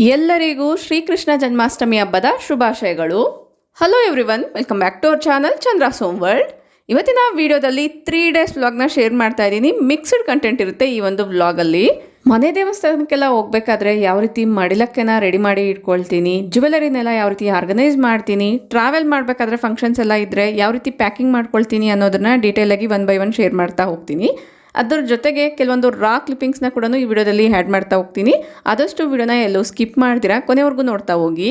ಎಲ್ಲರಿಗೂ ಶ್ರೀಕೃಷ್ಣ ಜನ್ಮಾಷ್ಟಮಿ ಹಬ್ಬದ ಶುಭಾಶಯಗಳು. Hello everyone, welcome back to our channel Chandra's home world. ಇವತ್ತಿನ ವಿಡಿಯೋದಲ್ಲಿ 3 days ವ್ಲಾಗ್ನ ಶೇರ್ ಮಾಡ್ತಾ ಇದ್ದೀನಿ. ಮಿಕ್ಸ್ಡ್ ಕಂಟೆಂಟ್ ಇರುತ್ತೆ ಈ ಒಂದು ವ್ಲಾಗಲ್ಲಿ. ಮನೆ ದೇವಸ್ಥಾನಕ್ಕೆಲ್ಲ ಹೋಗ್ಬೇಕಾದ್ರೆ ಯಾವ ರೀತಿ ಮಡಿಲಕ್ಕೆನ ರೆಡಿ ಮಾಡಿ ಇಟ್ಕೊಳ್ತೀನಿ, ಜ್ಯುವೆಲರಿನೆಲ್ಲ ಯಾವ ರೀತಿ ಆರ್ಗನೈಸ್ ಮಾಡ್ತೀನಿ, ಟ್ರಾವೆಲ್ ಮಾಡಬೇಕಾದ್ರೆ ಫಂಕ್ಷನ್ಸ್ ಎಲ್ಲ ಇದ್ದರೆ ಯಾವ ರೀತಿ ಪ್ಯಾಕಿಂಗ್ ಮಾಡ್ಕೊಳ್ತೀನಿ ಅನ್ನೋದನ್ನ ಡೀಟೇಲಾಗಿ 1 by 1 ಶೇರ್ ಮಾಡ್ತಾ ಹೋಗ್ತೀನಿ. ಅದರ ಜೊತೆಗೆ ಕೆಲವೊಂದು ರಾ ಕ್ಲಿಪ್ಪಿಂಗ್ಸ್ನ ಕೂಡ ಈ ವಿಡಿಯೋದಲ್ಲಿ ಆ್ಯಡ್ ಮಾಡ್ತಾ ಹೋಗ್ತೀನಿ. ಆದಷ್ಟು ವಿಡಿಯೋನ ಎಲ್ಲೂ ಸ್ಕಿಪ್ ಮಾಡ್ತೀರಾ, ಕೊನೆವರೆಗೂ ನೋಡ್ತಾ ಹೋಗಿ.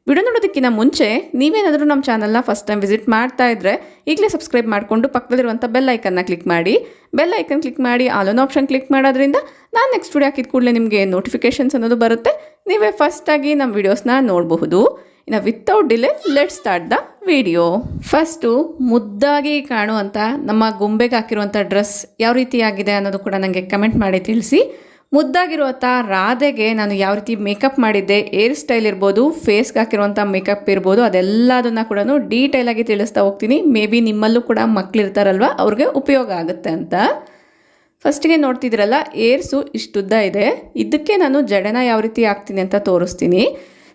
ವಿಡಿಯೋ ನೋಡೋದಕ್ಕಿಂತ ಮುಂಚೆ ನೀವೇನಾದರೂ ನಮ್ಮ ಚಾನಲ್ನ ಫಸ್ಟ್ ಟೈಮ್ ವಿಸಿಟ್ ಮಾಡ್ತಾ ಇದ್ದರೆ ಈಗಲೇ ಸಬ್ಸ್ಕ್ರೈಬ್ ಮಾಡಿಕೊಂಡು ಪಕ್ಕದಲ್ಲಿರುವಂಥ ಬೆಲ್ ಐಕನ್ನ ಕ್ಲಿಕ್ ಮಾಡಿ. ಬೆಲ್ ಐಕನ್ ಕ್ಲಿಕ್ ಮಾಡಿ ಆಲ್ ಆನ್ ಆಪ್ಷನ್ ಕ್ಲಿಕ್ ಮಾಡೋದ್ರಿಂದ ನಾನು ನೆಕ್ಸ್ಟ್ ವಿಡಿಯೋ ಹಾಕಿದ ಕೂಡಲೇ ನಿಮಗೆ ನೋಟಿಫಿಕೇಷನ್ಸ್ ಅನ್ನೋದು ಬರುತ್ತೆ. ನೀವೇ ಫಸ್ಟಾಗಿ ನಮ್ಮ ವಿಡಿಯೋಸ್ನ ನೋಡಬಹುದು. ಇನ್ನು without delay let's start the video. First ಮುದ್ದಾಗಿ ಕಾಣುವಂಥ ನಮ್ಮ ಗೊಂಬೆಗೆ ಹಾಕಿರುವಂಥ ಡ್ರೆಸ್ ಯಾವ ರೀತಿ ಆಗಿದೆ ಅನ್ನೋದು ಕೂಡ ನನಗೆ ಕಮೆಂಟ್ ಮಾಡಿ ತಿಳಿಸಿ. ಮುದ್ದಾಗಿರುವಂಥ ರಾಧೆಗೆ ನಾನು ಯಾವ ರೀತಿ ಮೇಕಪ್ ಮಾಡಿದ್ದೆ, ಏರ್ ಸ್ಟೈಲ್ ಇರ್ಬೋದು, ಫೇಸ್ಗೆ ಹಾಕಿರುವಂಥ ಮೇಕಪ್ ಇರ್ಬೋದು, ಅದೆಲ್ಲದನ್ನು ಕೂಡ ಡೀಟೇಲಾಗಿ ತಿಳಿಸ್ತಾ ಹೋಗ್ತೀನಿ. ಮೇ ಬಿ ನಿಮ್ಮಲ್ಲೂ ಕೂಡ ಮಕ್ಕಳಿರ್ತಾರಲ್ವ, ಅವ್ರಿಗೆ ಉಪಯೋಗ ಆಗುತ್ತೆ ಅಂತ. ಫಸ್ಟಿಗೆ ನೋಡ್ತಿದ್ರಲ್ಲ, ಏರ್ಸು ಇಷ್ಟುದ್ದ ಇದೆ. ಇದಕ್ಕೆ ನಾನು ಜಡೆನ ಯಾವ ರೀತಿ ಹಾಕ್ತೀನಿ ಅಂತ ತೋರಿಸ್ತೀನಿ.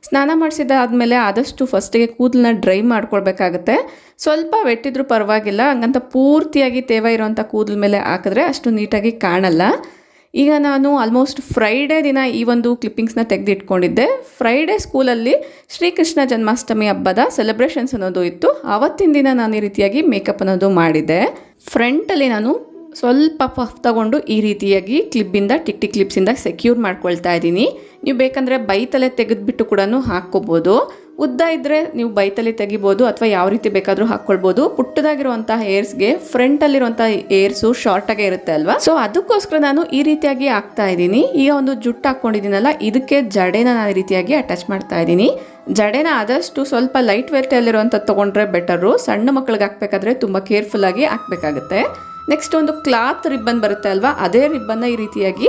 ಸ್ನಾನ ಮಾಡಿಸಿದಾದ್ಮೇಲೆ ಆದಷ್ಟು ಫಸ್ಟಿಗೆ ಕೂದಲನ್ನ ಡ್ರೈ ಮಾಡ್ಕೊಳ್ಬೇಕಾಗತ್ತೆ. ಸ್ವಲ್ಪ ವೆಟ್ಟಿದ್ರೂ ಪರವಾಗಿಲ್ಲ, ಹಂಗಂತ ಪೂರ್ತಿಯಾಗಿ ತೇವ ಇರೋವಂಥ ಕೂದಲ ಮೇಲೆ ಹಾಕಿದ್ರೆ ಅಷ್ಟು ನೀಟಾಗಿ ಕಾಣಲ್ಲ. ಈಗ ನಾನು ಆಲ್ಮೋಸ್ಟ್ ಫ್ರೈಡೇ ದಿನ ಈ ಒಂದು ಕ್ಲಿಪ್ಪಿಂಗ್ಸ್ನ ತೆಗೆದಿಟ್ಕೊಂಡಿದ್ದೆ. ಫ್ರೈಡೇ ಸ್ಕೂಲಲ್ಲಿ ಶ್ರೀಕೃಷ್ಣ ಜನ್ಮಾಷ್ಟಮಿ ಹಬ್ಬದ ಸೆಲೆಬ್ರೇಷನ್ಸ್ ಅನ್ನೋದು ಇತ್ತು. ಆವತ್ತಿನ ದಿನ ನಾನು ಈ ರೀತಿಯಾಗಿ ಮೇಕಪ್ ಅನ್ನೋದು ಮಾಡಿದ್ದೆ. ಫ್ರಂಟಲ್ಲಿ ನಾನು ಸ್ವಲ್ಪ ಪಫ್ ತಗೊಂಡು ಈ ರೀತಿಯಾಗಿ ಕ್ಲಿಪ್ಪಿಂದ ಟಿಕ್ ಕ್ಲಿಪ್ಸಿಂದ ಸೆಕ್ಯೂರ್ ಮಾಡ್ಕೊಳ್ತಾ ಇದ್ದೀನಿ. ನೀವು ಬೇಕಂದರೆ ಬೈತಲೆ ತೆಗೆದುಬಿಟ್ಟು ಕೂಡ ಹಾಕ್ಕೋಬೋದು. ಉದ್ದ ಇದ್ದರೆ ನೀವು ಬೈತಲೆ ತೆಗಿಬೋದು ಅಥವಾ ಯಾವ ರೀತಿ ಬೇಕಾದರೂ ಹಾಕ್ಕೊಳ್ಬೋದು. ಪುಟ್ಟದಾಗಿರುವಂಥ ಹೇರ್ಸ್ಗೆ ಫ್ರಂಟಲ್ಲಿರುವಂಥ ಹೇರ್ಸು ಶಾರ್ಟಾಗೇ ಇರುತ್ತೆ ಅಲ್ವಾ, ಸೊ ಅದಕ್ಕೋಸ್ಕರ ನಾನು ಈ ರೀತಿಯಾಗಿ ಹಾಕ್ತಾ ಇದ್ದೀನಿ. ಈಗ ಒಂದು ಜುಟ್ಟು ಹಾಕ್ಕೊಂಡಿದ್ದೀನಲ್ಲ, ಇದಕ್ಕೆ ಜಡೆನ ನಾನು ಈ ರೀತಿಯಾಗಿ ಅಟ್ಯಾಚ್ ಮಾಡ್ತಾ ಇದ್ದೀನಿ. ಜಡೆನ ಆದಷ್ಟು ಸ್ವಲ್ಪ ಲೈಟ್ ವೇಟಲ್ಲಿರುವಂಥದ್ದು ತೊಗೊಂಡ್ರೆ ಬೆಟರು. ಸಣ್ಣ ಮಕ್ಕಳಿಗೆ ಹಾಕ್ಬೇಕಾದ್ರೆ ತುಂಬ ಕೇರ್ಫುಲ್ಲಾಗಿ ಹಾಕಬೇಕಾಗುತ್ತೆ. ನೆಕ್ಸ್ಟ್ ಒಂದು ಕ್ಲಾತ್ ರಿಬ್ಬನ್ ಬರುತ್ತೆ ಅಲ್ವಾ, ಅದೇ ರಿಬ್ಬನ್ನ ಈ ರೀತಿಯಾಗಿ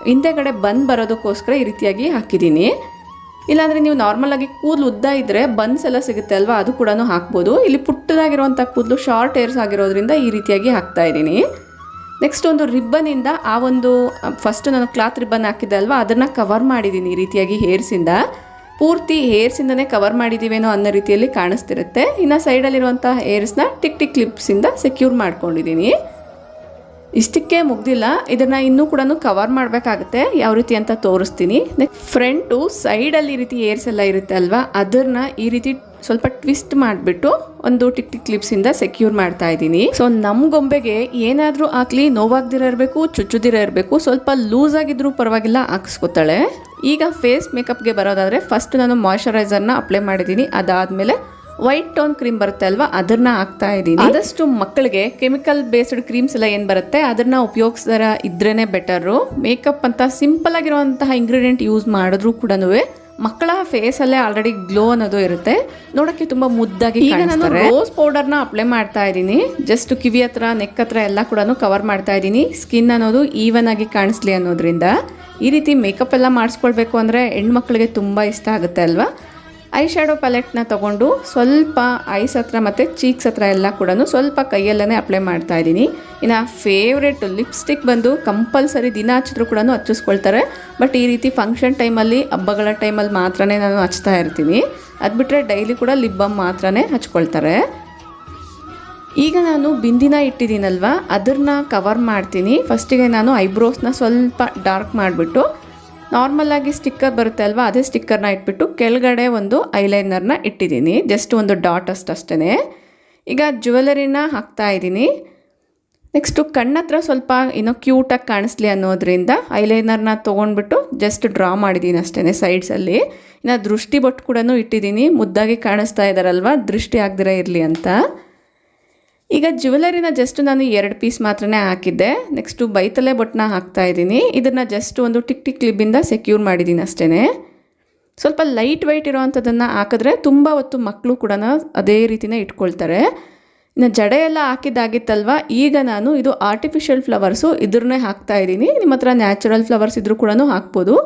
ಹಿಂದೆಗಡೆ ಬಂದ್ ಬರೋದಕ್ಕೋಸ್ಕರ ಈ ರೀತಿಯಾಗಿ ಹಾಕಿದ್ದೀನಿ. ಇಲ್ಲಾಂದರೆ ನೀವು ನಾರ್ಮಲಾಗಿ ಕೂದಲು ಉದ್ದ ಇದ್ದರೆ ಬನ್ಸ್ ಎಲ್ಲ ಸಿಗುತ್ತೆ ಅಲ್ವಾ, ಅದು ಕೂಡ ಹಾಕ್ಬೋದು. ಇಲ್ಲಿ ಪುಟ್ಟದಾಗಿರುವಂಥ ಕೂದಲು ಶಾರ್ಟ್ ಹೇರ್ಸ್ ಆಗಿರೋದ್ರಿಂದ ಈ ರೀತಿಯಾಗಿ ಹಾಕ್ತಾ ಇದ್ದೀನಿ. ನೆಕ್ಸ್ಟ್ ಒಂದು ರಿಬ್ಬನಿಂದ ಆ ಒಂದು ಫಸ್ಟ್ ನಾನು ಕ್ಲಾತ್ ರಿಬ್ಬನ್ ಹಾಕಿದ್ದೆ ಅಲ್ವಾ, ಅದನ್ನು ಕವರ್ ಮಾಡಿದ್ದೀನಿ ಈ ರೀತಿಯಾಗಿ ಹೇರ್ಸಿಂದ. ಪೂರ್ತಿ ಹೇರ್ಸಿಂದನೇ ಕವರ್ ಮಾಡಿದ್ದೀವೇನೋ ಅನ್ನೋ ರೀತಿಯಲ್ಲಿ ಕಾಣಿಸ್ತಿರುತ್ತೆ. ಇನ್ನು ಸೈಡಲ್ಲಿರುವಂಥ ಹೇರ್ಸ್ನ ಟಿಕ್ ಕ್ಲಿಪ್ಸಿಂದ ಸೆಕ್ಯೂರ್ ಮಾಡ್ಕೊಂಡಿದ್ದೀನಿ. ಇಷ್ಟಕ್ಕೆ ಮುಗ್ದಿಲ್ಲ, ಇದನ್ನು ಇನ್ನೂ ಕೂಡ ಕವರ್ ಮಾಡಬೇಕಾಗುತ್ತೆ. ಯಾವ ರೀತಿ ಅಂತ ತೋರಿಸ್ತೀನಿ. ನೆಕ್ಸ್ಟ್ ಫ್ರಂಟು ಸೈಡಲ್ಲಿ ಈ ರೀತಿ ಏರ್ಸ್ ಎಲ್ಲ ಇರುತ್ತೆ ಅಲ್ವಾ, ಅದನ್ನ ಈ ರೀತಿ ಸ್ವಲ್ಪ ಟ್ವಿಸ್ಟ್ ಮಾಡಿಬಿಟ್ಟು ಒಂದು ಟಿಕ್ ಕ್ಲಿಪ್ಸಿಂದ ಸೆಕ್ಯೂರ್ ಮಾಡ್ತಾ ಇದ್ದೀನಿ. ಸೊ ನಮ್ಮ ಗೊಂಬೆಗೆ ಏನಾದರೂ ಹಾಕ್ಲಿ ನೋವಾಗ್ದಿರ ಇರಬೇಕು, ಚುಚ್ಚುದಿರ ಇರಬೇಕು, ಸ್ವಲ್ಪ ಲೂಸ್ ಆಗಿದ್ರೂ ಪರವಾಗಿಲ್ಲ, ಹಾಕ್ಸ್ಕೊತಾಳೆ. ಈಗ ಫೇಸ್ ಮೇಕಪ್ಗೆ ಬರೋದಾದರೆ ಫಸ್ಟ್ ನಾನು ಮಾಯಶ್ಚರೈಸರ್ನ ಅಪ್ಲೈ ಮಾಡಿದ್ದೀನಿ. ಅದಾದಮೇಲೆ ವೈಟ್ ಟೋನ್ ಕ್ರೀಮ್ ಬರುತ್ತೆ ಅಲ್ವಾ, ಅದನ್ನ ಹಾಕ್ತಾ ಇದ್ದೀನಿ. ಆದಷ್ಟು ಮಕ್ಕಳಿಗೆ ಕೆಮಿಕಲ್ ಬೇಸ್ಡ್ ಕ್ರೀಮ್ಸ್ ಎಲ್ಲ ಏನು ಬರುತ್ತೆ ಅದನ್ನ ಉಪಯೋಗಿಸಿದ್ರೆ ಇದ್ರೇನೆ ಬೆಟರು. ಮೇಕಪ್ ಅಂತ ಸಿಂಪಲ್ ಆಗಿರುವಂತಹ ಇಂಗ್ರೀಡಿಯೆಂಟ್ ಯೂಸ್ ಮಾಡಿದ್ರು ಕೂಡ ಮಕ್ಕಳ ಫೇಸಲ್ಲೇ ಆಲ್ರೆಡಿ ಗ್ಲೋ ಅನ್ನೋದು ಇರುತ್ತೆ, ನೋಡೋಕ್ಕೆ ತುಂಬ ಮುದ್ದಾಗಿ. ಈಗ ನಾನು ರೋಸ್ ಪೌಡರ್ನ ಅಪ್ಲೈ ಮಾಡ್ತಾ ಇದ್ದೀನಿ. ಜಸ್ಟ್ ಕಿವಿ ಹತ್ರ, ನೆಕ್ ಹತ್ರ ಎಲ್ಲ ಕೂಡ ಕವರ್ ಮಾಡ್ತಾ ಇದ್ದೀನಿ. ಸ್ಕಿನ್ ಅನ್ನೋದು ಈವನ್ ಆಗಿ ಕಾಣಿಸ್ಲಿ ಅನ್ನೋದ್ರಿಂದ. ಈ ರೀತಿ ಮೇಕಪ್ ಎಲ್ಲ ಮಾಡಿಸ್ಕೊಳ್ಬೇಕು ಅಂದರೆ ಹೆಣ್ಮಕ್ಳಿಗೆ ತುಂಬ ಇಷ್ಟ ಆಗುತ್ತೆ ಅಲ್ವಾ. ಐ ಶ್ಯಾಡೋ ಪ್ಯಾಲೆಟ್ನ ತೊಗೊಂಡು ಸ್ವಲ್ಪ ಐಸ್ ಹತ್ರ ಮತ್ತು ಚೀಕ್ಸ್ ಹತ್ರ ಎಲ್ಲ ಕೂಡ ಸ್ವಲ್ಪ ಕೈಯಲ್ಲೇ ಅಪ್ಲೈ ಮಾಡ್ತಾ ಇದ್ದೀನಿ. ಇನ್ನು ಫೇವ್ರೆಟ್ ಲಿಪ್ಸ್ಟಿಕ್ ಬಂದು ಕಂಪಲ್ಸರಿ ದಿನ ಹಚ್ಚಿದ್ರು ಕೂಡ ಹಚ್ಚಿಸ್ಕೊಳ್ತಾರೆ. ಬಟ್ ಈ ರೀತಿ ಫಂಕ್ಷನ್ ಟೈಮಲ್ಲಿ, ಹಬ್ಬಗಳ ಟೈಮಲ್ಲಿ ಮಾತ್ರನೇ ನಾನು ಹಚ್ತಾ ಇರ್ತೀನಿ. ಅದು ಬಿಟ್ಟರೆ ಡೈಲಿ ಕೂಡ ಲಿಪ್ ಬಾಮ್ ಮಾತ್ರನೇ ಹಚ್ಕೊಳ್ತಾರೆ. ಈಗ ನಾನು ಬಿಂದಿನ ಇಟ್ಟಿದ್ದೀನಲ್ವ, ಅದನ್ನ ಕವರ್ ಮಾಡ್ತೀನಿ. ಫಸ್ಟಿಗೆ ನಾನು ಐಬ್ರೋಸ್ನ ಸ್ವಲ್ಪ ಡಾರ್ಕ್ ಮಾಡಿಬಿಟ್ಟು ನಾರ್ಮಲಾಗಿ ಸ್ಟಿಕ್ಕರ್ ಬರುತ್ತೆ ಅಲ್ವಾ, ಅದೇ ಸ್ಟಿಕ್ಕರ್ನ ಇಟ್ಬಿಟ್ಟು ಕೆಳಗಡೆ ಒಂದು ಐಲೈನರ್ನ ಇಟ್ಟಿದ್ದೀನಿ. ಜಸ್ಟ್ ಒಂದು ಡಾಟ್ ಅಷ್ಟೇ. ಈಗ ಜ್ಯುವೆಲರಿನ ಹಾಕ್ತಾ ಇದ್ದೀನಿ. ನೆಕ್ಸ್ಟು ಕಣ್ಣತ್ರ ಸ್ವಲ್ಪ ಏನೋ ಕ್ಯೂಟಾಗಿ ಕಾಣಿಸ್ಲಿ ಅನ್ನೋದ್ರಿಂದ ಐಲೈನರ್ನ ತೊಗೊಂಡ್ಬಿಟ್ಟು ಜಸ್ಟ್ ಡ್ರಾ ಮಾಡಿದ್ದೀನಿ ಅಷ್ಟೇ ಸೈಡ್ಸಲ್ಲಿ. ಇನ್ನು ದೃಷ್ಟಿ ಬೊಟ್ಟು ಕೂಡ ಇಟ್ಟಿದ್ದೀನಿ. ಮುದ್ದಾಗಿ ಕಾಣಿಸ್ತಾ ಇದ್ದಾರಲ್ವ, ದೃಷ್ಟಿ ಆಗದಿರ ಇರಲಿ ಅಂತ. ಈಗ ಜ್ಯುವೆಲರಿನ ಜಸ್ಟ್ ನಾನು 2 ಪೀಸ್ ಮಾತ್ರನೇ ಹಾಕಿದ್ದೆ. ನೆಕ್ಸ್ಟು ಬೈತಲೆ ಬೊಟ್ಟನ್ನ ಹಾಕ್ತಾ ಇದ್ದೀನಿ. ಇದನ್ನು ಜಸ್ಟ್ ಒಂದು ಟಿಕ್ ಕ್ಲಿಪ್ಪಿಂದ ಸೆಕ್ಯೂರ್ ಮಾಡಿದ್ದೀನಿ ಅಷ್ಟೇ. ಸ್ವಲ್ಪ ಲೈಟ್ ವೆಯ್ಟ್ ಇರೋವಂಥದ್ದನ್ನು ಹಾಕಿದ್ರೆ ತುಂಬ ಹೊತ್ತು ಮಕ್ಕಳು ಕೂಡ ಅದೇ ರೀತಿನೇ ಇಟ್ಕೊಳ್ತಾರೆ. ಇನ್ನು ಜಡೆ ಎಲ್ಲ ಹಾಕಿದ್ದಾಗಿತ್ತಲ್ವ, ಈಗ ನಾನು ಇದು ಆರ್ಟಿಫಿಷಿಯಲ್ ಫ್ಲವರ್ಸು ಇದನ್ನೇ ಹಾಕ್ತಾ ಇದ್ದೀನಿ. ನಿಮ್ಮ ಹತ್ರ ನ್ಯಾಚುರಲ್ ಫ್ಲವರ್ಸ್ ಇದ್ರೂ ಕೂಡ ಹಾಕ್ಬೋದು.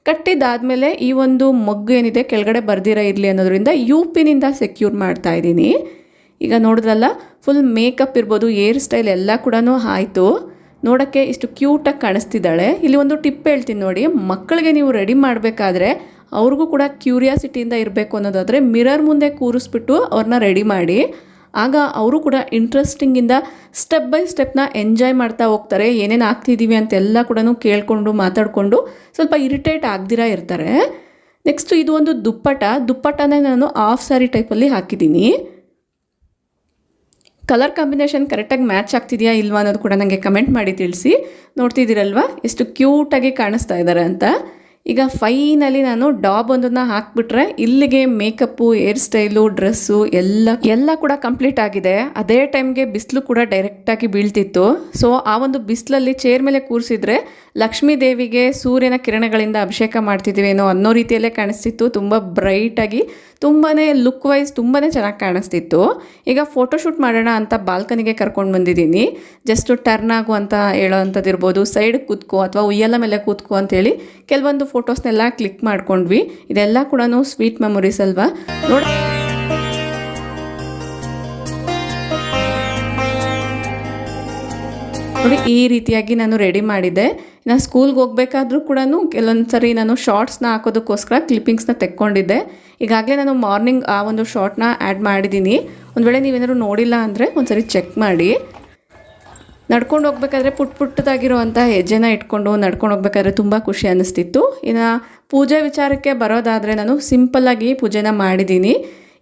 ಕಟ್ಟಿದ್ದಾದಮೇಲೆ ಈ ಒಂದು ಮೊಗ್ಗು ಏನಿದೆ ಕೆಳಗಡೆ ಬರ್ದಿರ ಇರಲಿ ಅನ್ನೋದ್ರಿಂದ ಪಿನಿಂದ ಸೆಕ್ಯೂರ್ ಮಾಡ್ತಾ ಇದ್ದೀನಿ. ಈಗ ನೋಡಿದ್ರಲ್ಲ, ಫುಲ್ ಮೇಕಪ್ ಇರ್ಬೋದು, ಹೇರ್ ಸ್ಟೈಲ್ ಎಲ್ಲ ಕೂಡ ಆಯಿತು. ನೋಡೋಕ್ಕೆ ಇಷ್ಟು ಕ್ಯೂಟಾಗಿ ಕಾಣಿಸ್ತಿದ್ದಾಳೆ. ಇಲ್ಲಿ ಒಂದು ಟಿಪ್ ಹೇಳ್ತೀನಿ ನೋಡಿ, ಮಕ್ಕಳಿಗೆ ನೀವು ರೆಡಿ ಮಾಡಬೇಕಾದ್ರೆ ಅವ್ರಿಗೂ ಕೂಡ ಕ್ಯೂರಿಯಾಸಿಟಿಯಿಂದ ಇರಬೇಕು ಅನ್ನೋದಾದರೆ ಮಿರರ್ ಮುಂದೆ ಕೂರಿಸ್ಬಿಟ್ಟು ಅವ್ರನ್ನ ರೆಡಿ ಮಾಡಿ. ಆಗ ಅವರು ಕೂಡ ಇಂಟ್ರೆಸ್ಟಿಂಗಿಂದ ಸ್ಟೆಪ್ ಬೈ ಸ್ಟೆಪ್ನ ಎಂಜಾಯ್ ಮಾಡ್ತಾ ಹೋಗ್ತಾರೆ. ಏನೇನು ಆಗ್ತಿದ್ದೀವಿ ಅಂತೆಲ್ಲ ಕೂಡ ಕೇಳಿಕೊಂಡು ಮಾತಾಡಿಕೊಂಡು ಸ್ವಲ್ಪ ಇರಿಟೇಟ್ ಆಗ್ದಿರಾ ಇರ್ತಾರೆ. ನೆಕ್ಸ್ಟು ಇದು ಒಂದು ದುಪ್ಪಟ್ಟನೇ ನಾನು ಆಫ್ ಸ್ಯಾರಿ ಟೈಪಲ್ಲಿ ಹಾಕಿದ್ದೀನಿ. ಕಲರ್ ಕಾಂಬಿನೇಷನ್ ಕರೆಕ್ಟಾಗಿ ಮ್ಯಾಚ್ ಆಗ್ತಿದೆಯಾ ಇಲ್ವಾ ಅನ್ನೋದು ಕೂಡ ನನಗೆ ಕಮೆಂಟ್ ಮಾಡಿ ತಿಳಿಸಿ. ನೋಡ್ತಿದ್ದೀರಲ್ವ ಎಷ್ಟು ಕ್ಯೂಟಾಗಿ ಕಾಣಿಸ್ತಾ ಇದ್ದಾರೆ ಅಂತ. ಈಗ ಫೈನಲಿ ನಾನು ಡಾಬ್ ಒಂದನ್ನು ಹಾಕಿಬಿಟ್ರೆ ಇಲ್ಲಿಗೆ ಮೇಕಪ್ಪು, ಹೇರ್ ಸ್ಟೈಲು, ಡ್ರೆಸ್ಸು ಎಲ್ಲ ಕೂಡ ಕಂಪ್ಲೀಟ್ ಆಗಿದೆ. ಅದೇ ಟೈಮ್ಗೆ ಬಿಸಿಲು ಕೂಡ ಡೈರೆಕ್ಟಾಗಿ ಬೀಳ್ತಿತ್ತು. ಸೊ ಆ ಒಂದು ಬಿಸಿಲಲ್ಲಿ ಚೇರ್ ಮೇಲೆ ಕೂರಿಸಿದ್ರೆ ಲಕ್ಷ್ಮೀ ದೇವಿಗೆ ಸೂರ್ಯನ ಕಿರಣಗಳಿಂದ ಅಭಿಷೇಕ ಮಾಡ್ತಿದ್ದೀವೇನೋ ಅನ್ನೋ ರೀತಿಯಲ್ಲೇ ಕಾಣಿಸ್ತಿತ್ತು. ತುಂಬ ಬ್ರೈಟಾಗಿ ತುಂಬಾ ಲುಕ್ ವೈಸ್ ತುಂಬಾ ಚೆನ್ನಾಗಿ ಕಾಣಿಸ್ತಿತ್ತು. ಈಗ ಫೋಟೋಶೂಟ್ ಮಾಡೋಣ ಅಂತ ಬಾಲ್ಕನಿಗೆ ಕರ್ಕೊಂಡು ಬಂದಿದ್ದೀನಿ. ಜಸ್ಟ್ ಟರ್ನ್ ಆಗು ಅಂತ ಹೇಳೋ ಅಂಥದ್ದು ಇರ್ಬೋದು, ಸೈಡ್ ಕೂತ್ಕೋ ಅಥವಾ ಉಯ್ಯಲ ಮೇಲೆ ಕೂತ್ಕೋ ಅಂತೇಳಿ ಕೆಲವೊಂದು ಫೋಟೋಸ್ನೆಲ್ಲ ಕ್ಲಿಕ್ ಮಾಡ್ಕೊಂಡ್ವಿ. ಇದೆಲ್ಲ ಕೂಡ ಸ್ವೀಟ್ ಮೆಮೊರೀಸ್ ಅಲ್ವಾ. ನೋಡಿ ಈ ರೀತಿಯಾಗಿ ನಾನು ರೆಡಿ ಮಾಡಿದ್ದೆ. ನಾನು ಸ್ಕೂಲ್ಗೆ ಹೋಗ್ಬೇಕಾದ್ರೂ ಕೂಡ ಕೆಲವೊಂದು ಸರಿ ನಾನು ಶಾರ್ಟ್ಸ್ನ ಹಾಕೋದಕ್ಕೋಸ್ಕರ ಕ್ಲಿಪ್ಪಿಂಗ್ಸ್ನ ತೆಕ್ಕೊಂಡಿದ್ದೆ. ಈಗಾಗಲೇ ನಾನು ಮಾರ್ನಿಂಗ್ ಆ ಒಂದು ಶಾರ್ಟ್ನ ಆ್ಯಡ್ ಮಾಡಿದ್ದೀನಿ. ಒಂದು ವೇಳೆ ನೀವೇನಾದ್ರು ನೋಡಿಲ್ಲ ಅಂದರೆ ಒಂದ್ಸರಿ ಚೆಕ್ ಮಾಡಿ. ನಡ್ಕೊಂಡು ಹೋಗ್ಬೇಕಾದ್ರೆ ಪುಟ್ಟದಾಗಿರುವಂಥ ಹೆಜ್ಜೆನ ಇಟ್ಕೊಂಡು ನಡ್ಕೊಂಡು ಹೋಗ್ಬೇಕಾದ್ರೆ ತುಂಬ ಖುಷಿ ಅನ್ನಿಸ್ತಿತ್ತು. ಇನ್ನು ಪೂಜೆ ವಿಚಾರಕ್ಕೆ ಬರೋದಾದರೆ ನಾನು ಸಿಂಪಲ್ಲಾಗಿ ಪೂಜೆನ ಮಾಡಿದ್ದೀನಿ.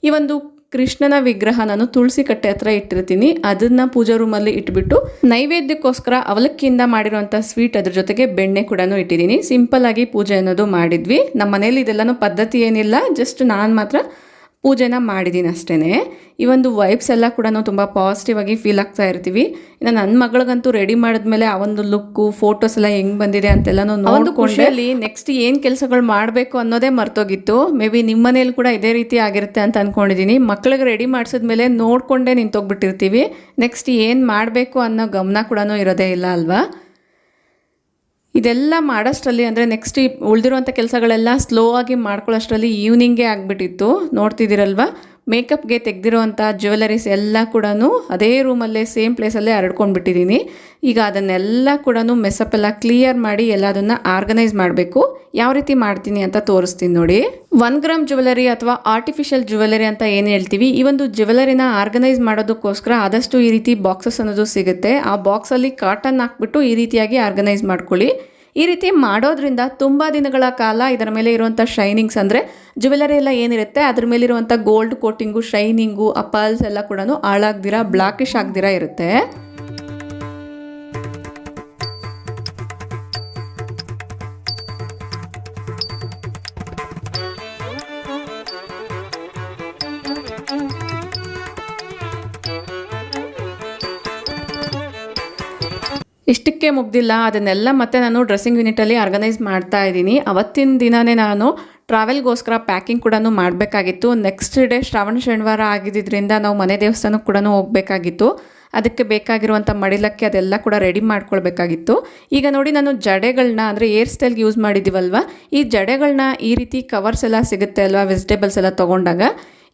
ಈ ಒಂದು ಕೃಷ್ಣನ ವಿಗ್ರಹ ನಾನು ತುಳಸಿ ಕಟ್ಟೆ ಹತ್ರ ಇಟ್ಟಿರ್ತೀನಿ. ಅದನ್ನು ಪೂಜಾ ರೂಮಲ್ಲಿ ಇಟ್ಬಿಟ್ಟು ನೈವೇದ್ಯಕ್ಕೋಸ್ಕರ ಅವಲಕ್ಕಿಯಿಂದ ಮಾಡಿರುವಂಥ ಸ್ವೀಟ್ ಅದ್ರ ಜೊತೆಗೆ ಬೆಣ್ಣೆ ಕೂಡ ಇಟ್ಟಿದ್ದೀನಿ. ಸಿಂಪಲ್ಲಾಗಿ ಪೂಜೆ ಅನ್ನೋದು ಮಾಡಿದ್ವಿ. ನಮ್ಮ ಮನೇಲಿ ಇದೆಲ್ಲನೂ ಪದ್ಧತಿ ಏನಿಲ್ಲ, ಜಸ್ಟ್ ನಾನು ಮಾತ್ರ ಪೂಜೆನ ಮಾಡಿದ್ದೀನಿ ಅಷ್ಟೇ. ಈ ಒಂದು ವೈಬ್ಸ್ ಎಲ್ಲ ಕೂಡ ತುಂಬ ಪಾಸಿಟಿವ್ ಆಗಿ ಫೀಲ್ ಆಗ್ತಾ ಇರ್ತೀವಿ. ಇನ್ನು ನನ್ನ ಮಗಳಿಗಂತೂ ರೆಡಿ ಮಾಡಿದ್ಮೇಲೆ ಆ ಒಂದು ಲುಕ್ಕು, ಫೋಟೋಸ್ ಎಲ್ಲ ಹೆಂಗೆ ಬಂದಿದೆ ಅಂತೆಲ್ಲ ಒಂದು ಖುಷಿಯಲ್ಲಿ ನೆಕ್ಸ್ಟ್ ಏನು ಕೆಲಸಗಳು ಮಾಡಬೇಕು ಅನ್ನೋದೇ ಮರ್ತೋಗಿತ್ತು. ಮೇ ಬಿ ನಿಮ್ಮ ಮನೇಲಿ ಕೂಡ ಇದೇ ರೀತಿ ಆಗಿರುತ್ತೆ ಅಂತ ಅಂದ್ಕೊಂಡಿದ್ದೀನಿ. ಮಕ್ಕಳಿಗೆ ರೆಡಿ ಮಾಡಿಸಿದ್ಮೇಲೆ ನೋಡಿಕೊಂಡೇ ನಿಂತೋಗ್ಬಿಟ್ಟಿರ್ತೀವಿ. ನೆಕ್ಸ್ಟ್ ಏನು ಮಾಡಬೇಕು ಅನ್ನೋ ಗಮನ ಕೂಡ ಇರೋದೇ ಇಲ್ಲ ಅಲ್ವಾ. ಇದೆಲ್ಲ ಮಾಡೋಷ್ಟರಲ್ಲಿ ಅಂದರೆ ನೆಕ್ಸ್ಟ್ ಉಳಿದಿರುವಂಥ ಕೆಲಸಗಳೆಲ್ಲ ಸ್ಲೋ ಆಗಿ ಮಾಡ್ಕೊಳ್ಳೋಷ್ಟರಲ್ಲಿ ಈವ್ನಿಂಗೇ ಆಗಿಬಿಟ್ಟಿತ್ತು. ನೋಡ್ತಿದ್ದೀರಲ್ವ, ಮೇಕಪ್ಗೆ ತೆಗೆದಿರುವಂಥ ಜ್ಯುವೆಲರೀಸ್ ಎಲ್ಲ ಕೂಡ ಅದೇ ರೂಮಲ್ಲೇ ಸೇಮ್ ಪ್ಲೇಸಲ್ಲೇ ಹರಡ್ಕೊಂಡ್ಬಿಟ್ಟಿದ್ದೀನಿ. ಈಗ ಅದನ್ನೆಲ್ಲ ಕೂಡ ಮೆಸಪ್ ಎಲ್ಲ ಕ್ಲಿಯರ್ ಮಾಡಿ ಎಲ್ಲದನ್ನು ಆರ್ಗನೈಸ್ ಮಾಡಬೇಕು. ಯಾವ ರೀತಿ ಮಾಡ್ತೀನಿ ಅಂತ ತೋರಿಸ್ತೀನಿ ನೋಡಿ. 1 ಗ್ರಾಮ್ ಜ್ಯುವೆಲರಿ ಅಥವಾ ಆರ್ಟಿಫಿಷಿಯಲ್ ಜ್ಯುವೆಲರಿ ಅಂತ ಏನು ಹೇಳ್ತೀವಿ, ಈ ಒಂದು ಜ್ಯುವೆಲರಿನ ಆರ್ಗನೈಸ್ ಮಾಡೋದಕ್ಕೋಸ್ಕರ ಆದಷ್ಟು ಈ ರೀತಿ ಬಾಕ್ಸಸ್ ಅನ್ನೋದು ಸಿಗುತ್ತೆ. ಆ ಬಾಕ್ಸಲ್ಲಿ ಕಾಟನ್ ಹಾಕ್ಬಿಟ್ಟು ಈ ರೀತಿಯಾಗಿ ಆರ್ಗನೈಸ್ ಮಾಡ್ಕೊಳ್ಳಿ. ಈ ರೀತಿ ಮಾಡೋದ್ರಿಂದ ತುಂಬ ದಿನಗಳ ಕಾಲ ಇದರ ಮೇಲೆ ಇರುವಂಥ ಶೈನಿಂಗ್ಸ್ ಅಂದರೆ ಜ್ಯುವೆಲರಿ ಎಲ್ಲ ಏನಿರುತ್ತೆ ಅದ್ರ ಮೇಲಿರುವಂಥ ಗೋಲ್ಡ್ ಕೋಟಿಂಗು, ಶೈನಿಂಗು, ಆ ಪರ್ಲ್ಸ್ ಎಲ್ಲ ಕೂಡ ಹಾಳಾಗ್ದಿರ, ಬ್ಲಾಕಿಶ್ ಆಗ್ದಿರ ಇರುತ್ತೆ. ಇಷ್ಟಕ್ಕೆ ಮುಗ್ದಿಲ್ಲ, ಅದನ್ನೆಲ್ಲ ಮತ್ತೆ ನಾನು ಡ್ರೆಸ್ಸಿಂಗ್ ಯೂನಿಟಲ್ಲಿ ಆರ್ಗನೈಸ್ ಮಾಡ್ತಾ ಇದ್ದೀನಿ. ಅವತ್ತಿನ ದಿನವೇ ನಾನು ಟ್ರಾವೆಲ್ಗೋಸ್ಕರ ಪ್ಯಾಕಿಂಗ್ ಕೂಡ ಮಾಡಬೇಕಾಗಿತ್ತು. ನೆಕ್ಸ್ಟ್ ಡೇ ಶ್ರಾವಣ ಶನಿವಾರ ಆಗಿದ್ದರಿಂದ ನಾವು ಮನೆ ದೇವಸ್ಥಾನಕ್ಕೆ ಕೂಡ ಹೋಗಬೇಕಾಗಿತ್ತು. ಅದಕ್ಕೆ ಬೇಕಾಗಿರುವಂಥ ಮಡಿಲಕ್ಕೆ ಅದೆಲ್ಲ ಕೂಡ ರೆಡಿ ಮಾಡ್ಕೊಳ್ಬೇಕಾಗಿತ್ತು. ಈಗ ನೋಡಿ, ನಾನು ಜಡೆಗಳನ್ನ ಅಂದರೆ ಏರ್ ಸ್ಟೈಲ್ಗೆ ಯೂಸ್ ಮಾಡಿದ್ದೀವಲ್ವ, ಈ ಜಡೆಗಳನ್ನ ಈ ರೀತಿ ಕವರ್ಸ್ ಎಲ್ಲ ಸಿಗುತ್ತೆ ಅಲ್ವಾ, ವೆಜಿಟೇಬಲ್ಸ್ ಎಲ್ಲ ತೊಗೊಂಡಾಗ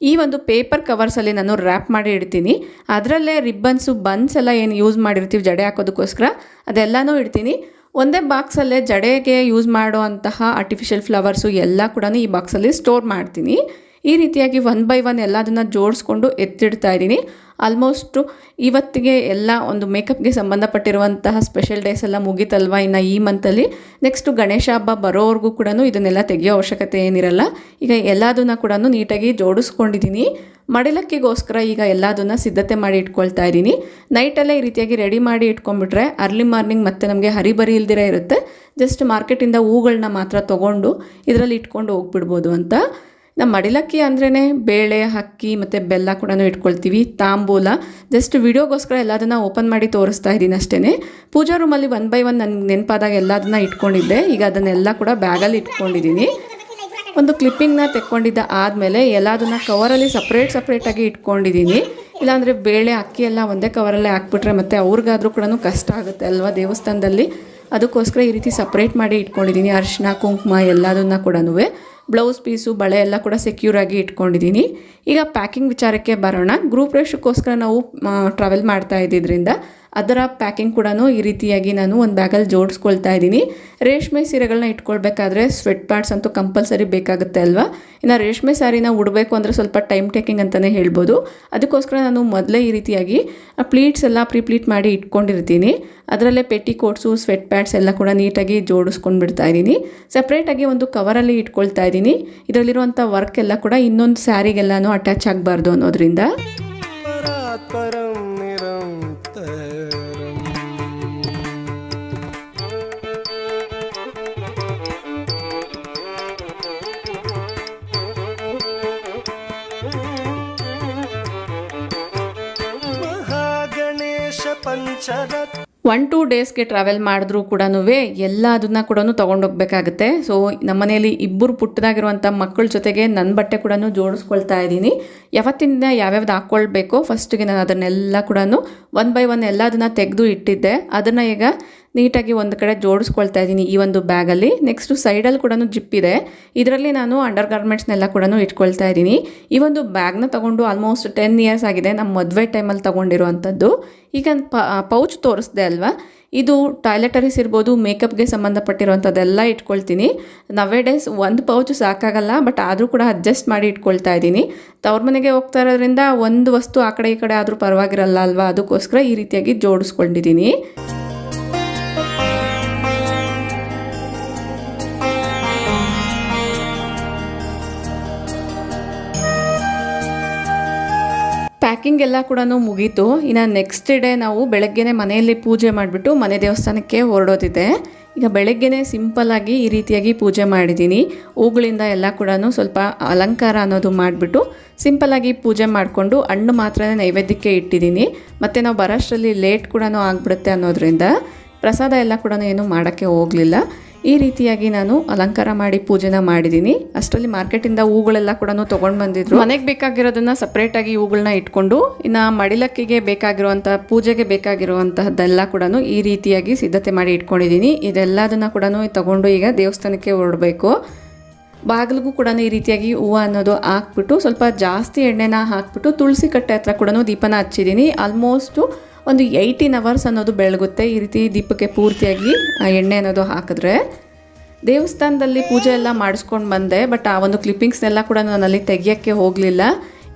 ಈ ಒಂದು ಪೇಪರ್ ಕವರ್ಸಲ್ಲಿ ನಾನು ರ್ಯಾಪ್ ಮಾಡಿ ಇಡ್ತೀನಿ. ಅದರಲ್ಲೇ ರಿಬ್ಬನ್ಸು, ಬನ್ಸ್ ಎಲ್ಲ ಏನು ಯೂಸ್ ಮಾಡಿರ್ತೀವಿ ಜಡೆ ಹಾಕೋದಕ್ಕೋಸ್ಕರ ಅದೆಲ್ಲನೂ ಇಡ್ತೀನಿ. ಒಂದೇ ಬಾಕ್ಸಲ್ಲೇ ಜಡೆಗೆ ಯೂಸ್ ಮಾಡುವಂತಹ ಆರ್ಟಿಫಿಷಿಯಲ್ ಫ್ಲವರ್ಸು ಎಲ್ಲ ಕೂಡ ಈ ಬಾಕ್ಸಲ್ಲಿ ಸ್ಟೋರ್ ಮಾಡ್ತೀನಿ. ಈ ರೀತಿಯಾಗಿ 1 ಬೈ 1 ಎಲ್ಲದನ್ನು ಜೋಡಿಸ್ಕೊಂಡು ಎತ್ತಿಡ್ತಾ ಇದ್ದೀನಿ. ಆಲ್ಮೋಸ್ಟು ಇವತ್ತಿಗೆ ಎಲ್ಲ ಒಂದು ಮೇಕಪ್ಗೆ ಸಂಬಂಧಪಟ್ಟಿರುವಂತಹ ಸ್ಪೆಷಲ್ ಡೇಸ್ ಎಲ್ಲ ಮುಗೀತಲ್ವ. ಇನ್ನು ಈ ಮಂತಲ್ಲಿ ನೆಕ್ಸ್ಟು ಗಣೇಶ ಹಬ್ಬ ಬರೋವರೆಗೂ ಕೂಡ ಇದನ್ನೆಲ್ಲ ತೆಗೆಯೋ ಅವಶ್ಯಕತೆ ಏನಿರಲ್ಲ. ಈಗ ಎಲ್ಲದನ್ನು ಕೂಡ ನೀಟಾಗಿ ಜೋಡಿಸ್ಕೊಂಡಿದ್ದೀನಿ. ಮಡಿಲಕ್ಕಿಗೋಸ್ಕರ ಈಗ ಎಲ್ಲದನ್ನು ಸಿದ್ಧತೆ ಮಾಡಿ ಇಟ್ಕೊಳ್ತಾ ಇದ್ದೀನಿ. ನೈಟೆಲ್ಲ ಈ ರೀತಿಯಾಗಿ ರೆಡಿ ಮಾಡಿ ಇಟ್ಕೊಂಡ್ಬಿಟ್ರೆ ಅರ್ಲಿ ಮಾರ್ನಿಂಗ್ ಮತ್ತೆ ನಮಗೆ ಹರಿಬರಿ ಇಲ್ದಿರ ಇರುತ್ತೆ. ಜಸ್ಟ್ ಮಾರ್ಕೆಟಿಂದ ಹೂಗಳನ್ನ ಮಾತ್ರ ತೊಗೊಂಡು ಇದರಲ್ಲಿ ಇಟ್ಕೊಂಡು ಹೋಗ್ಬಿಡ್ಬೋದು ಅಂತ. ನಮ್ಮ ಮಡಿಲಕ್ಕಿ ಅಂದ್ರೇ ಬೇಳೆ, ಅಕ್ಕಿ ಮತ್ತು ಬೆಲ್ಲ ಕೂಡ ಇಟ್ಕೊಳ್ತೀವಿ. ತಾಂಬೂಲ ಜಸ್ಟ್ ವಿಡಿಯೋಗೋಸ್ಕರ ಎಲ್ಲದನ್ನು ಓಪನ್ ಮಾಡಿ ತೋರಿಸ್ತಾ ಇದ್ದೀನಿ ಅಷ್ಟೇ. ಪೂಜಾ ರೂಮಲ್ಲಿ 1 ಬೈ 1 ನನಗೆ ನೆನಪಾದಾಗ ಎಲ್ಲದನ್ನ ಇಟ್ಕೊಂಡಿದ್ದೆ. ಈಗ ಅದನ್ನೆಲ್ಲ ಕೂಡ ಬ್ಯಾಗಲ್ಲಿ ಇಟ್ಕೊಂಡಿದ್ದೀನಿ. ಒಂದು ಕ್ಲಿಪ್ಪಿಂಗ್ನ ತೆಕ್ಕೊಂಡಿದ್ದ ಆದಮೇಲೆ ಎಲ್ಲದನ್ನು ಕವರಲ್ಲಿ ಸಪ್ರೇಟಾಗಿ ಇಟ್ಕೊಂಡಿದ್ದೀನಿ. ಇಲ್ಲಾಂದರೆ ಬೇಳೆ, ಅಕ್ಕಿ ಎಲ್ಲ ಒಂದೇ ಕವರಲ್ಲೇ ಹಾಕ್ಬಿಟ್ರೆ ಮತ್ತು ಅವ್ರಿಗಾದ್ರೂ ಕೂಡ ಕಷ್ಟ ಆಗುತ್ತೆ ಅಲ್ವಾ ದೇವಸ್ಥಾನದಲ್ಲಿ. ಅದಕ್ಕೋಸ್ಕರ ಈ ರೀತಿ ಸಪ್ರೇಟ್ ಮಾಡಿ ಇಟ್ಕೊಂಡಿದ್ದೀನಿ. ಅರಿಶಿನ, ಕುಂಕುಮ ಎಲ್ಲದನ್ನು ಕೂಡ, ಬ್ಲೌಸ್ ಪೀಸು, ಬಳೆ ಎಲ್ಲ ಕೂಡ ಸೆಕ್ಯೂರಾಗಿ ಇಟ್ಕೊಂಡಿದ್ದೀನಿ. ಈಗ ಪ್ಯಾಕಿಂಗ್ ವಿಚಾರಕ್ಕೆ ಬರೋಣ. ಗ್ರೂಪ್ ರೇಷಕ್ಕೋಸ್ಕರ ನಾವು ಟ್ರಾವೆಲ್ ಮಾಡ್ತಾ ಇದ್ದಿದ್ದರಿಂದ ಅದರ ಪ್ಯಾಕಿಂಗ್ ಕೂಡ ಈ ರೀತಿಯಾಗಿ ನಾನು ಒಂದು ಬ್ಯಾಗಲ್ಲಿ ಜೋಡಿಸ್ಕೊಳ್ತಾ ಇದ್ದೀನಿ. ರೇಷ್ಮೆ ಸೀರೆಗಳನ್ನ ಇಟ್ಕೊಳ್ಬೇಕಾದ್ರೆ ಸ್ವೆಟ್ ಪ್ಯಾಡ್ಸ್ ಅಂತೂ ಕಂಪಲ್ಸರಿ ಬೇಕಾಗುತ್ತೆ ಅಲ್ವಾ. ಇನ್ನು ರೇಷ್ಮೆ ಸ್ಯಾರಿನ ಉಡಬೇಕು ಅಂದರೆ ಸ್ವಲ್ಪ ಟೈಮ್ ಟೇಕಿಂಗ್ ಅಂತಲೇ ಹೇಳ್ಬೋದು. ಅದಕ್ಕೋಸ್ಕರ ನಾನು ಮೊದಲೇ ಈ ರೀತಿಯಾಗಿ ಪ್ಲೀಟ್ಸ್ ಎಲ್ಲ ಪ್ಲೀಟ್ ಮಾಡಿ ಇಟ್ಕೊಂಡಿರ್ತೀನಿ. ಅದರಲ್ಲೇ ಪೆಟಿ ಕೋಟ್ಸು ಸ್ವೆಟ್ ಪ್ಯಾಡ್ಸ್ ಎಲ್ಲ ಕೂಡ ನೀಟಾಗಿ ಜೋಡಿಸ್ಕೊಂಡು ಬಿಡ್ತಾ ಇದ್ದೀನಿ. ಸಪ್ರೇಟಾಗಿ ಒಂದು ಕವರಲ್ಲಿ ಇಟ್ಕೊಳ್ತಾ ಇದ್ದೀನಿ. ಇದರಲ್ಲಿರುವಂಥ ವರ್ಕ್ ಎಲ್ಲ ಕೂಡ ಇನ್ನೊಂದು ಸ್ಯಾರಿಗೆಲ್ಲನೂ ಅಟ್ಯಾಚ್ ಆಗಬಾರ್ದು ಅನ್ನೋದ್ರಿಂದ. ಪಂಚರತ್ನ 1-2 ಡೇಸ್ಗೆ ಟ್ರಾವೆಲ್ ಮಾಡಿದ್ರೂ ಕೂಡ ಎಲ್ಲ ಅದನ್ನು ಕೂಡ ತೊಗೊಂಡೋಗ್ಬೇಕಾಗುತ್ತೆ. ಸೊ ನಮ್ಮ ಮನೆಯಲ್ಲಿ ಇಬ್ಬರು ಪುಟ್ಟದಾಗಿರುವಂಥ ಮಕ್ಕಳ ಜೊತೆಗೆ ನನ್ನ ಬಟ್ಟೆ ಕೂಡ ಜೋಡಿಸ್ಕೊಳ್ತಾ ಇದ್ದೀನಿ. ಯಾವತ್ತಿಂದ ಯಾವ್ಯಾವ್ದು ಹಾಕ್ಕೊಳ್ಬೇಕೋ ಫಸ್ಟಿಗೆ ನಾನು ಅದನ್ನೆಲ್ಲ ಕೂಡ 1 by 1 ಎಲ್ಲ ಅದನ್ನು ತೆಗೆದು ಇಟ್ಟಿದ್ದೆ. ಅದನ್ನು ಈಗ ನೀಟಾಗಿ ಒಂದು ಕಡೆ ಜೋಡಿಸ್ಕೊಳ್ತಾ ಇದ್ದೀನಿ ಈ ಒಂದು ಬ್ಯಾಗಲ್ಲಿ. ನೆಕ್ಸ್ಟು ಸೈಡಲ್ಲಿ ಕೂಡ ಜಿಪ್ ಇದೆ, ಇದರಲ್ಲಿ ನಾನು ಅಂಡರ್ ಗಾರ್ಮೆಂಟ್ಸ್ನೆಲ್ಲ ಕೂಡ ಇಟ್ಕೊಳ್ತಾ ಇದ್ದೀನಿ. ಈ ಒಂದು ಬ್ಯಾಗ್ನ ತೊಗೊಂಡು ಆಲ್ಮೋಸ್ಟ್ 10 years ಆಗಿದೆ. ನಮ್ಮ ಮದುವೆ ಟೈಮಲ್ಲಿ ತೊಗೊಂಡಿರುವಂಥದ್ದು. ಈಗ ಪೌಚ್ ತೋರಿಸ್ದೆ ಅಲ್ವಾ, ಇದು ಟಾಯ್ಲೆಟರೀಸ್ ಇರ್ಬೋದು, ಮೇಕಪ್ಗೆ ಸಂಬಂಧಪಟ್ಟಿರುವಂಥದ್ದೆಲ್ಲ ಇಟ್ಕೊಳ್ತೀನಿ. ನವೇ ಡೇಸ್ ಒಂದು ಪೌಚ್ ಸಾಕಾಗಲ್ಲ, ಬಟ್ ಆದರೂ ಕೂಡ ಅಡ್ಜಸ್ಟ್ ಮಾಡಿ ಇಟ್ಕೊಳ್ತಾ ಇದ್ದೀನಿ. ತವ್ರ ಮನೆಗೆ ಹೋಗ್ತಾ ಇರೋದ್ರಿಂದ ಒಂದು ವಸ್ತು ಆ ಕಡೆ ಈ ಕಡೆ ಆದರೂ ಪರವಾಗಿರಲ್ಲ ಅಲ್ವಾ, ಅದಕ್ಕೋಸ್ಕರ ಈ ರೀತಿಯಾಗಿ ಜೋಡಿಸ್ಕೊಂಡಿದ್ದೀನಿ. ಪ್ಯಾಕಿಂಗ್ ಎಲ್ಲ ಕೂಡ ಮುಗೀತು. ಇನ್ನು ನೆಕ್ಸ್ಟ್ ಡೇ ನಾವು ಬೆಳಗ್ಗೆನೇ ಮನೆಯಲ್ಲಿ ಪೂಜೆ ಮಾಡಿಬಿಟ್ಟು ಮನೆ ದೇವಸ್ಥಾನಕ್ಕೆ ಹೊರಡೋದಿದೆ. ಈಗ ಬೆಳಗ್ಗೆನೇ ಸಿಂಪಲ್ಲಾಗಿ ಈ ರೀತಿಯಾಗಿ ಪೂಜೆ ಮಾಡಿದ್ದೀನಿ. ಹೂಗಳಿಂದ ಎಲ್ಲ ಕೂಡ ಸ್ವಲ್ಪ ಅಲಂಕಾರ ಅನ್ನೋದು ಮಾಡಿಬಿಟ್ಟು ಸಿಂಪಲ್ಲಾಗಿ ಪೂಜೆ ಮಾಡಿಕೊಂಡು ಹಣ್ಣು ಮಾತ್ರ ನೈವೇದ್ಯಕ್ಕೆ ಇಟ್ಟಿದ್ದೀನಿ. ಮತ್ತು ನಾವು ಬರೋಷ್ಟರಲ್ಲಿ ಲೇಟ್ ಕೂಡ ಆಗಿಬಿಡುತ್ತೆ ಅನ್ನೋದ್ರಿಂದ ಪ್ರಸಾದ ಎಲ್ಲ ಕೂಡ ಏನು ಮಾಡೋಕ್ಕೆ ಹೋಗಲಿಲ್ಲ. ಈ ರೀತಿಯಾಗಿ ನಾನು ಅಲಂಕಾರ ಮಾಡಿ ಪೂಜೆನ ಮಾಡಿದ್ದೀನಿ. ಅಷ್ಟರಲ್ಲಿ ಮಾರ್ಕೆಟಿಂದ ಹೂಗಳೆಲ್ಲ ಕೂಡ ತೊಗೊಂಡು ಬಂದಿದ್ರು. ಮನೆಗೆ ಬೇಕಾಗಿರೋದನ್ನು ಸಪ್ರೇಟಾಗಿ ಹೂಗಳನ್ನ ಇಟ್ಕೊಂಡು ಇನ್ನು ಮಡಿಲಕ್ಕಿಗೆ ಬೇಕಾಗಿರುವಂಥ ಪೂಜೆಗೆ ಬೇಕಾಗಿರುವಂತಹದ್ದೆಲ್ಲ ಕೂಡ ಈ ರೀತಿಯಾಗಿ ಸಿದ್ಧತೆ ಮಾಡಿ ಇಟ್ಕೊಂಡಿದ್ದೀನಿ. ಇದೆಲ್ಲದನ್ನು ಕೂಡ ತಗೊಂಡು ಈಗ ದೇವಸ್ಥಾನಕ್ಕೆ ಹೊರಡಬೇಕು. ಬಾಗಿಲಿಗೂ ಕೂಡ ಈ ರೀತಿಯಾಗಿ ಹೂವು ಅನ್ನೋದು ಹಾಕ್ಬಿಟ್ಟು ಸ್ವಲ್ಪ ಜಾಸ್ತಿ ಎಣ್ಣೆನ ಹಾಕ್ಬಿಟ್ಟು ತುಳಸಿ ಕಟ್ಟೆ ಹತ್ರ ಕೂಡ ದೀಪನ ಹಚ್ಚಿದ್ದೀನಿ. ಆಲ್ಮೋಸ್ಟು ಒಂದು 18 hours ಅನ್ನೋದು ಬೆಳಗುತ್ತೆ ಈ ರೀತಿ ದೀಪಕ್ಕೆ ಪೂರ್ತಿಯಾಗಿ ಎಣ್ಣೆ ಅನ್ನೋದು ಹಾಕಿದ್ರೆ. ದೇವಸ್ಥಾನದಲ್ಲಿ ಪೂಜೆ ಎಲ್ಲ ಮಾಡಿಸ್ಕೊಂಡು ಬಂದೆ, ಬಟ್ ಆ ಒಂದು ಕ್ಲಿಪ್ಪಿಂಗ್ಸ್ನೆಲ್ಲ ಕೂಡ ನಾನು ಅಲ್ಲಿ ತೆಗಿಯೋಕ್ಕೆ ಹೋಗಲಿಲ್ಲ.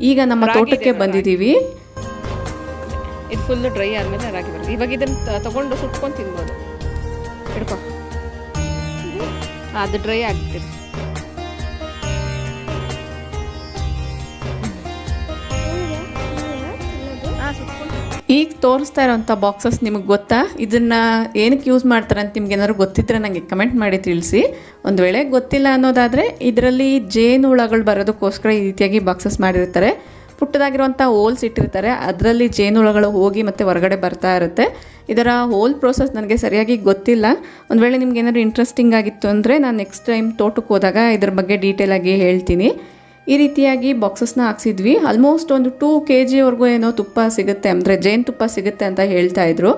ಈಗ ನಮ್ಮ ತೋಟಕ್ಕೆ ಬಂದಿದ್ದೀವಿ. ಇದು ಫುಲ್ ಡ್ರೈ ಆದಮೇಲೆ ರಾಗಿ ಬರುತ್ತೆ. ಇವಾಗ ಇದನ್ನು ತೊಗೊಂಡು ಸುಟ್ಕೊಂಡು ತಿನ್ಬೋದು. ಹಿಡ್ಕೊ, ಅದು ಡ್ರೈ ಆಗ್ತಿದೆ. ಈಗ ತೋರಿಸ್ತಾ ಇರೋವಂಥ ಬಾಕ್ಸಸ್ ನಿಮಗೆ ಗೊತ್ತಾ? ಇದನ್ನು ಏನಕ್ಕೆ ಯೂಸ್ ಮಾಡ್ತಾರೆ ಅಂತ ನಿಮ್ಗೆ ಏನಾದ್ರು ಗೊತ್ತಿದ್ದರೆ ನನಗೆ ಕಮೆಂಟ್ ಮಾಡಿ ತಿಳಿಸಿ. ಒಂದು ವೇಳೆ ಗೊತ್ತಿಲ್ಲ ಅನ್ನೋದಾದರೆ ಇದರಲ್ಲಿ ಜೇನು ಹುಳಗಳು ಬರೋದಕ್ಕೋಸ್ಕರ ಈ ರೀತಿಯಾಗಿ ಬಾಕ್ಸಸ್ ಮಾಡಿರ್ತಾರೆ. ಪುಟ್ಟದಾಗಿರುವಂಥ ಹೋಲ್ಸ್ ಇಟ್ಟಿರ್ತಾರೆ, ಅದರಲ್ಲಿ ಜೇನು ಹುಳಗಳು ಹೋಗಿ ಮತ್ತು ಹೊರಗಡೆ ಬರ್ತಾ ಇರುತ್ತೆ. ಇದರ ಹೋಲ್ ಪ್ರೋಸೆಸ್ ನನಗೆ ಸರಿಯಾಗಿ ಗೊತ್ತಿಲ್ಲ. ಒಂದು ವೇಳೆ ನಿಮ್ಗೆ ಏನಾದರೂ ಇಂಟ್ರೆಸ್ಟಿಂಗ್ ಆಗಿತ್ತು ಅಂದರೆ ನಾನು ನೆಕ್ಸ್ಟ್ ಟೈಮ್ ತೋಟಕ್ಕೆ ಹೋದಾಗ ಇದ್ರ ಬಗ್ಗೆ ಡೀಟೇಲಾಗಿ ಹೇಳ್ತೀನಿ. ಈ ರೀತಿಯಾಗಿ ಬಾಕ್ಸಸ್ನ ಹಾಕ್ಸಿದ್ವಿ. ಆಲ್ಮೋಸ್ಟ್ ಒಂದು 2 kgವರೆಗೂ ಏನೋ ತುಪ್ಪ ಸಿಗುತ್ತೆ, ಅಂದರೆ ಜೇನುತುಪ್ಪ ಸಿಗುತ್ತೆ ಅಂತ ಹೇಳ್ತಾಯಿದ್ರು.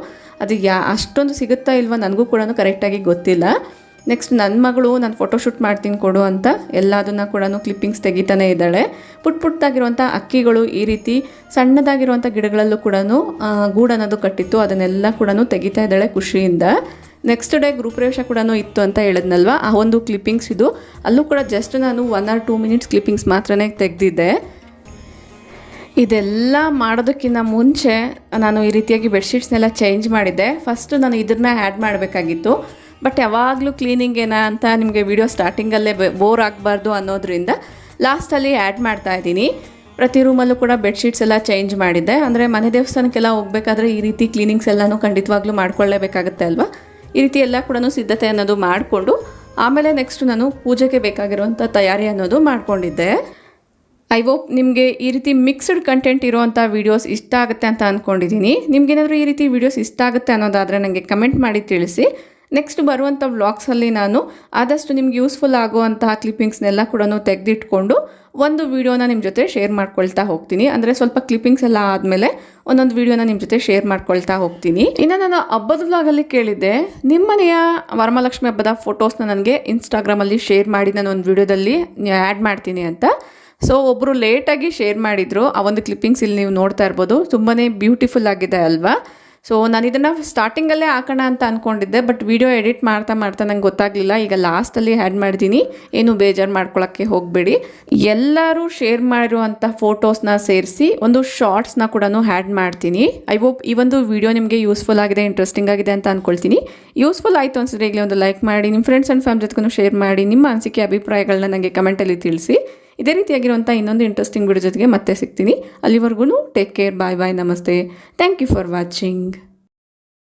ಅದು ಅಷ್ಟೊಂದು ಸಿಗುತ್ತಾ ಇಲ್ವಾ ನನಗೂ ಕೂಡ ಕರೆಕ್ಟಾಗಿ ಗೊತ್ತಿಲ್ಲ. ನೆಕ್ಸ್ಟ್ ನನ್ನ ಮಗಳು ನಾನು ಫೋಟೋಶೂಟ್ ಮಾಡ್ತೀನಿ ಕೊಡು ಅಂತ ಎಲ್ಲದನ್ನು ಕೂಡ ಕ್ಲಿಪ್ಪಿಂಗ್ಸ್ ತೆಗಿತಾನೆ ಇದ್ದಾಳೆ. ಪುಟ್ಟದಾಗಿರುವಂಥ ಅಕ್ಕಿಗಳು ಈ ರೀತಿ ಸಣ್ಣದಾಗಿರುವಂಥ ಗಿಡಗಳಲ್ಲೂ ಕೂಡ ಗೂಡನ್ನೋದು ಕಟ್ಟಿತ್ತು, ಅದನ್ನೆಲ್ಲ ಕೂಡ ತೆಗಿತಾ ಇದ್ದಾಳೆ ಖುಷಿಯಿಂದ. ನೆಕ್ಸ್ಟ್ ಡೇ ಗೃಹಪ್ರವೇಶ ಕೂಡ ಇತ್ತು ಅಂತ ಹೇಳಿದ್ನಲ್ವ, ಆ ಒಂದು ಕ್ಲಿಪ್ಪಿಂಗ್ಸ್ ಇದು. ಅಲ್ಲೂ ಕೂಡ ಜಸ್ಟ್ ನಾನು 1 or 2 minutes ಕ್ಲಿಪ್ಪಿಂಗ್ಸ್ ಮಾತ್ರನೇ ತೆಗೆದಿದ್ದೆ. ಇದೆಲ್ಲ ಮಾಡೋದಕ್ಕಿಂತ ಮುಂಚೆ ನಾನು ಈ ರೀತಿಯಾಗಿ ಬೆಡ್ಶೀಟ್ಸ್ನೆಲ್ಲ ಚೇಂಜ್ ಮಾಡಿದ್ದೆ. ಫಸ್ಟು ನಾನು ಇದನ್ನ ಆ್ಯಡ್ ಮಾಡಬೇಕಾಗಿತ್ತು, ಬಟ್ ಯಾವಾಗಲೂ ಕ್ಲೀನಿಂಗ್ ಏನ ಅಂತ ನಿಮಗೆ ವಿಡಿಯೋ ಸ್ಟಾರ್ಟಿಂಗಲ್ಲೇ ಬೋರ್ ಆಗಬಾರ್ದು ಅನ್ನೋದ್ರಿಂದ ಲಾಸ್ಟಲ್ಲಿ ಆ್ಯಡ್ ಮಾಡ್ತಾಯಿದ್ದೀನಿ. ಪ್ರತಿ ರೂಮಲ್ಲೂ ಕೂಡ ಬೆಡ್ಶೀಟ್ಸ್ ಎಲ್ಲ ಚೇಂಜ್ ಮಾಡಿದ್ದೆ. ಅಂದರೆ ಮನೆ ದೇವಸ್ಥಾನಕ್ಕೆಲ್ಲ ಹೋಗಬೇಕಾದ್ರೆ ಈ ರೀತಿ ಕ್ಲೀನಿಂಗ್ಸ್ ಎಲ್ಲನೂ ಖಂಡಿತವಾಗ್ಲೂ ಮಾಡ್ಕೊಳ್ಳೇಬೇಕಾಗುತ್ತೆ ಅಲ್ವಾ. ಈ ರೀತಿ ಎಲ್ಲ ಕೂಡ ಸಿದ್ಧತೆ ಅನ್ನೋದು ಮಾಡಿಕೊಂಡು ಆಮೇಲೆ ನೆಕ್ಸ್ಟ್ ನಾನು ಪೂಜೆಗೆ ಬೇಕಾಗಿರುವಂಥ ತಯಾರಿ ಅನ್ನೋದು ಮಾಡಿಕೊಂಡಿದ್ದೆ. ಐ ಹೋಪ್ ನಿಮಗೆ ಈ ರೀತಿ ಮಿಕ್ಸ್ಡ್ ಕಂಟೆಂಟ್ ಇರುವಂಥ ವೀಡಿಯೋಸ್ ಇಷ್ಟ ಆಗುತ್ತೆ ಅಂತ ಅಂದ್ಕೊಂಡಿದ್ದೀನಿ. ನಿಮ್ಗೇನಾದರೂ ಈ ರೀತಿ ವೀಡಿಯೋಸ್ ಇಷ್ಟ ಆಗುತ್ತೆ ಅನ್ನೋದಾದರೆ ನನಗೆ ಕಮೆಂಟ್ ಮಾಡಿ ತಿಳಿಸಿ. ನೆಕ್ಸ್ಟ್ ಬರುವಂಥ ವ್ಲಾಗ್ಸಲ್ಲಿ ನಾನು ಆದಷ್ಟು ನಿಮ್ಗೆ ಯೂಸ್ಫುಲ್ ಆಗುವಂತಹ ಕ್ಲಿಪ್ಪಿಂಗ್ಸ್ನೆಲ್ಲ ಕೂಡ ತೆಗೆದಿಟ್ಕೊಂಡು ಒಂದು ವೀಡಿಯೋನ ನಿಮ್ಮ ಜೊತೆ ಶೇರ್ ಮಾಡ್ಕೊಳ್ತಾ ಹೋಗ್ತೀನಿ. ಅಂದರೆ ಸ್ವಲ್ಪ ಕ್ಲಿಪ್ಪಿಂಗ್ಸ್ ಎಲ್ಲ ಆದಮೇಲೆ ಒಂದೊಂದು ವೀಡಿಯೋನ ನಿಮ್ಮ ಜೊತೆ ಶೇರ್ ಮಾಡ್ಕೊಳ್ತಾ ಹೋಗ್ತೀನಿ. ಇನ್ನು ನಾನು ಹಬ್ಬದ ವ್ಲಾಗಲ್ಲಿ ಕೇಳಿದ್ದೆ, ನಿಮ್ಮ ಮನೆಯ ವರಮಹಾಲಕ್ಷ್ಮಿ ಹಬ್ಬದ ಫೋಟೋಸ್ನ ನನಗೆ ಇನ್ಸ್ಟಾಗ್ರಾಮಲ್ಲಿ ಶೇರ್ ಮಾಡಿ ನಾನು ಒಂದು ವೀಡಿಯೋದಲ್ಲಿ ಆ್ಯಡ್ ಮಾಡ್ತೀನಿ ಅಂತ. ಸೊ ಒಬ್ಬರು ಲೇಟಾಗಿ ಶೇರ್ ಮಾಡಿದರು. ಆ ಒಂದು ಕ್ಲಿಪ್ಪಿಂಗ್ಸ್ ಇಲ್ಲಿ ನೀವು ನೋಡ್ತಾ ಇರ್ಬೋದು. ತುಂಬಾ ಬ್ಯೂಟಿಫುಲ್ ಆಗಿದೆ ಅಲ್ವಾ. ಸೊ ನಾನು ಇದನ್ನು ಸ್ಟಾರ್ಟಿಂಗಲ್ಲೇ ಹಾಕೋಣ ಅಂತ ಅಂದ್ಕೊಂಡಿದ್ದೆ, ಬಟ್ ವಿಡಿಯೋ ಎಡಿಟ್ ಮಾಡ್ತಾ ನಂಗೆ ಗೊತ್ತಾಗಲಿಲ್ಲ. ಈಗ ಲಾಸ್ಟಲ್ಲಿ ಆ್ಯಡ್ ಮಾಡಿದ್ದೀನಿ, ಏನು ಬೇಜಾರು ಮಾಡ್ಕೊಳ್ಳೋಕ್ಕೆ ಹೋಗಬೇಡಿ. ಎಲ್ಲರೂ ಶೇರ್ ಮಾಡಿರುವಂಥ ಫೋಟೋಸ್ನ ಸೇರಿಸಿ ಒಂದು ಶಾರ್ಟ್ಸ್ನ ಕೂಡ ಆ್ಯಡ್ ಮಾಡ್ತೀನಿ. ಐ ಹೋಪ್ ಈ ಒಂದು ವಿಡಿಯೋ ನಿಮಗೆ ಯೂಸ್ಫುಲ್ ಆಗಿದೆ, ಇಂಟ್ರೆಸ್ಟಿಂಗ್ ಆಗಿದೆ ಅಂತ ಅಂದ್ಕೊಳ್ತೀನಿ. ಯೂಸ್ಫುಲ್ ಆಯಿತು ಅನ್ಸಿದ್ರೆ ಈಗಲೇ ಒಂದು ಲೈಕ್ ಮಾಡಿ, ನಿಮ್ಮ ಫ್ರೆಂಡ್ಸ್ ಆ್ಯಂಡ್ ಫ್ಯಾಮಿಲಿ ಜೊತೆಗೂ ಶೇರ್ ಮಾಡಿ, ನಿಮ್ಮ ಅನಿಸಿಕೆ ಅಭಿಪ್ರಾಯಗಳನ್ನ ನನಗೆ ಕಮೆಂಟಲ್ಲಿ ತಿಳಿಸಿ. ಇದೇ ರೀತಿಯಾಗಿರುವಂಥ ಇನ್ನೊಂದು ಇಂಟ್ರೆಸ್ಟಿಂಗ್ ವಿಡಿಯೋ ಜೊತೆಗೆ ಮತ್ತೆ ಸಿಗ್ತೀನಿ. ಅಲ್ಲಿವರೆಗೂ ಟೇಕ್ ಕೇರ್, ಬಾಯ್ ಬಾಯ್, ನಮಸ್ತೆ, ಥ್ಯಾಂಕ್ ಯು ಫಾರ್ ವಾಚಿಂಗ್.